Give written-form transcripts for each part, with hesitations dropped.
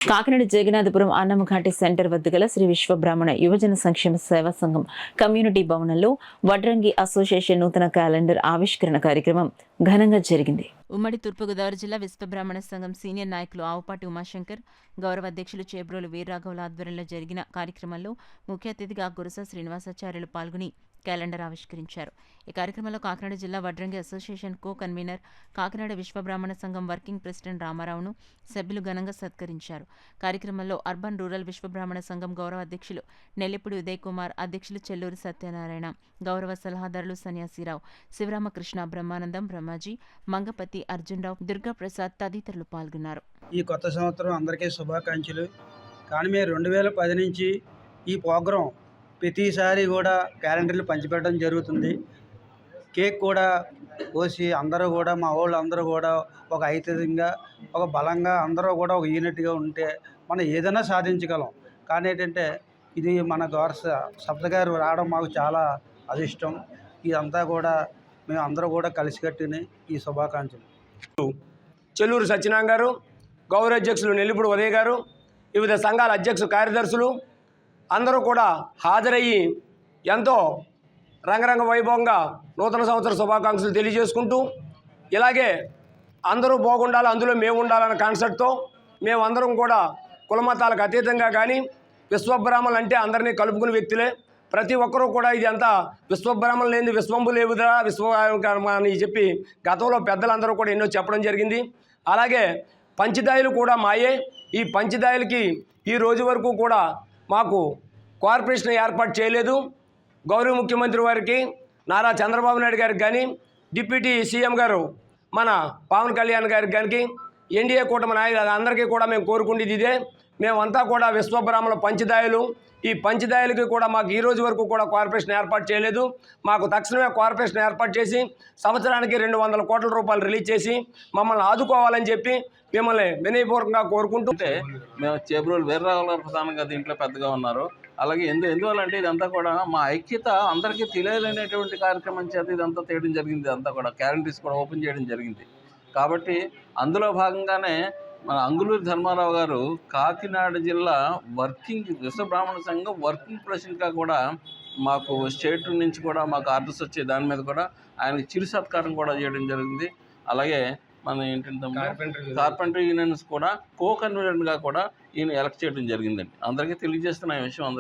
Kakinada Jagannathapuram అన్నమఘాటి centre వద్ద గల శ్రీ విశ్వబ్రాహ్మణ యువజన సంక్షేమ సేవా సంఘం కమ్యూనిటీ భవనంలో వడ్రంగి అసోసియేషన్ నూతన క్యాలెండర్ ఆవిష్కరణ కార్యక్రమం ఘనంగా జరిగింది. ఉమ్మడి తూర్పుగోదావరి జిల్లా విశ్వబ్రాహ్మణ సంఘం సీనియర్ నాయకులు ఆవుపాటి ఉమాశంకర్, గౌరవ అధ్యక్షులు చేబ్రోలు వీర్రాఘవుల ఆధ్వర్యంలో జరిగిన కార్యక్రమంలో ముఖ్య అతిథిగా గురస శ్రీనివాసాచార్యులు పాల్గొని క్యాలెండర్ ఆవిష్కరించారు. ఈ కార్యక్రమంలో కాకినాడ జిల్లా వడ్రంగి association co convener, Kakinada Vishwabrahmana సంఘం వర్కింగ్ ప్రెసిడెంట్ రామారావును సభ్యులు ఘనంగా సత్కరించారు. కార్యక్రమంలో అర్బన్ రూరల్ విశ్వబ్రాహ్మణ సంఘం గౌరవ అధ్యక్షులు నెల్లిపూడి ఉదయ్ కుమార్, అధ్యక్షులు చెల్లూరి సత్యనారాయణ, గౌరవ సలహాదారులు సన్యాసిరావు, శివరామకృష్ణ, బ్రహ్మానందం, బ్రహ్మాజీ, మంగపతి, అర్జున్రావు, దుర్గాప్రసాద్ తదితరులు పాల్గొన్నారు. ఈ కొత్త సంవత్సరం అందరికీ శుభాకాంక్షలు. కానీ మేము 2010 నుంచి ఈ ప్రోగ్రాం ప్రతిసారి కూడా క్యాలెండర్లు పంచిపెట్టడం జరుగుతుంది. కేక్ కూడా కోసి అందరూ కూడా మా వాళ్ళు అందరూ కూడా ఒక ఐక్యంగా, ఒక బలంగా అందరూ కూడా ఒక యూనిట్గా ఉంటే మనం ఏదైనా సాధించగలం. కానీ ఏంటంటే ఇది మన గౌరవ సప్తగారు రావడం మాకు చాలా అదృష్టం. ఇదంతా కూడా మేము అందరూ కూడా కలిసికట్టుని ఈ శుభాకాంక్షలు. చెల్లూరు సత్యనారాయణ గారు, గౌరవ అధ్యక్షులు నెల్లిపూడి ఉదయ్ గారు, వివిధ సంఘాల అధ్యక్ష కార్యదర్శులు అందరూ కూడా హాజరయ్యి ఎంతో రంగరంగ వైభవంగా నూతన సంవత్సర శుభాకాంక్షలు తెలియజేసుకుంటూ, ఇలాగే అందరూ బాగుండాలి, అందులో మేము ఉండాలన్న కాన్సెప్ట్తో మేమందరం కూడా కులమతాలకు అతీతంగా కానీ విశ్వబ్రాహ్మణులు అంటే అందరినీ కలుపుకునే వ్యక్తులే. ప్రతి ఒక్కరూ కూడా ఇది అంతా విశ్వబ్రాహ్మణులు లేని విశ్వంబు లేవుదరా అని చెప్పి గతంలో పెద్దలందరూ కూడా ఎన్నో చెప్పడం జరిగింది. అలాగే పంచదాయులు కూడా మాయే. ఈ పంచదాయులకి ఈ రోజు వరకు కూడా మాకు కార్పొరేషన్ ఏర్పాటు చేయలేదు. గౌరవ ముఖ్యమంత్రి వారికి నారా చంద్రబాబు నాయుడు గారికి కానీ, డిప్యూటీ సీఎం గారు మన పవన్ కళ్యాణ్ గారికి కానీ, ఎన్డీఏ కూటమి నాయకులు అందరికీ కూడా మేము కోరుకునేది ఇదే. మేమంతా కూడా విశ్వబ్రాహ్మణ పంచదాయులు. ఈ పంచదాయులకి కూడా మాకు ఈ రోజు వరకు కూడా కార్పొరేషన్ ఏర్పాటు చేయలేదు. మాకు తక్షణమే కార్పొరేషన్ ఏర్పాటు చేసి సంవత్సరానికి 200 కోట్ల రూపాయలు రిలీజ్ చేసి మమ్మల్ని ఆదుకోవాలని చెప్పి మిమ్మల్ని వినయపూర్వకంగా కోరుకుంటూ, మేము చేబ్రోలు వీర్రాఘవుల ప్రధానంగా దీంట్లో పెద్దగా ఉన్నారు. అలాగే ఎందువల్లంటే ఇదంతా కూడా మా ఐక్యత అందరికీ తెలియాలనేటువంటి కార్యక్రమం చేత ఇదంతా తీయడం జరిగింది. అంతా కూడా క్యాలెండర్స్ కూడా ఓపెన్ చేయడం జరిగింది. కాబట్టి అందులో భాగంగానే మన అంగులూరి ధర్మారావు గారు కాకినాడ జిల్లా విశ్వబ్రాహ్మణ సంఘం వర్కింగ్ ప్రెసిడెంట్గా కూడా మాకు స్టేట్ నుంచి కూడా మాకు ఆర్డర్స్ వచ్చే దాని మీద కూడా ఆయనకి చిరు సత్కారం కూడా చేయడం జరిగింది. అలాగే మన ఏంటంటే కార్పెంటర్ యూనియన్స్ కూడా కో కన్వీనర్గా కూడా ఈయన ఎలక్ట్ చేయడం జరిగిందండి. అందరికీ తెలియజేస్తున్న ఈ విషయం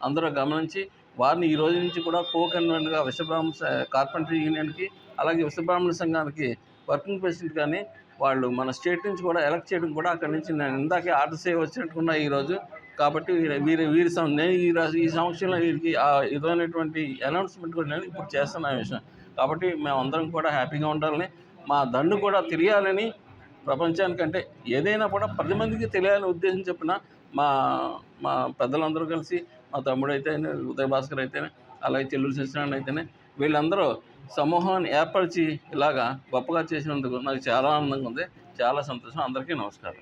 అందరూ గమనించి వారిని ఈ రోజు నుంచి కూడా కో కన్వీనర్గా విశ్వబ్రాహ్మణ కార్పెంటర్ యూనియన్కి అలాగే విశ్వబ్రాహ్మణ సంఘానికి వర్కింగ్ ప్రెసిడెంట్ కానీ వాళ్ళు మన స్టేట్ నుంచి కూడా ఎలక్ట్ చేయడం కూడా అక్కడి నుంచి నేను ఇందాకే ఆర్డర్స్ వచ్చినట్టుకున్నా ఈరోజు. కాబట్టి నేను ఈ సంవత్సరంలో వీరికి ఇదైనటువంటి అనౌన్స్మెంట్ కూడా నేను ఇప్పుడు చేస్తున్న విషయం. కాబట్టి మేమందరం కూడా హ్యాపీగా ఉండాలని, మా దండు కూడా తెలియాలని ప్రపంచానికంటే ఏదైనా కూడా 10 మందికి తెలియాలని ఉద్దేశం చెప్పిన మా పెద్దలందరూ కలిసి, మా తమ్ముడు అయితేనే, ఉదయ భాస్కర్ అయితేనే, అలాగే చెల్లూరు సత్యనారాయణ అయితేనే, వీళ్ళందరూ సమూహాన్ని ఏర్పరిచి ఇలాగా గొప్పగా చేసినందుకు నాకు చాలా ఆనందంగా ఉంది. చాలా సంతోషం. అందరికీ నమస్కారం.